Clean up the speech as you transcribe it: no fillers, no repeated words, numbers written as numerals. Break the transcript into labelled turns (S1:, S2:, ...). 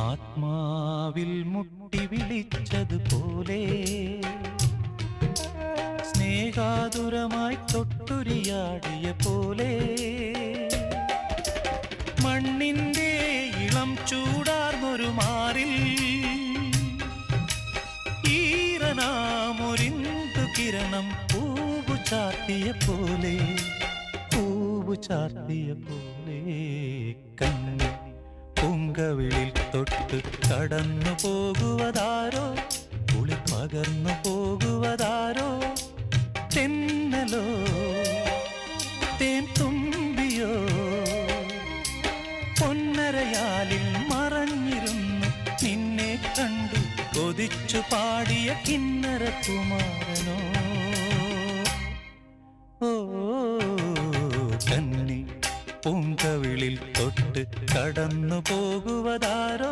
S1: ആത്മാവിൽ മുട്ടി വിളിച്ചതുപോലെ സ്നേഹാതുരമായി തൊട്ടുരിയാടിയ പോലെ മണ്ണിന്റെ ഇളം ചൂടാർന്നൊരു മാറിൽ ഈറനാമൊരിന്തു കിരണം പൂവു ചാർത്തിയ പോലെ കണ്ണി പൂങ്കവിളിൽ തൊട്ട് കടന്നു പോകുവതാരോ കുളി പകർന്നു പോകുവതാരോ തെന്നലോ തേൻ തുമ്പിയോ പൊന്നരയാലിൽ മറഞ്ഞിരുന്നു നിന്നെ കണ്ടു കൊതിച്ചു പാടിയ കിന്നര കുമാരനോ ഓ കന്നി പൂങ്കവിളിൽ തൊട്ട് കടന്നു പോകുവതാരോ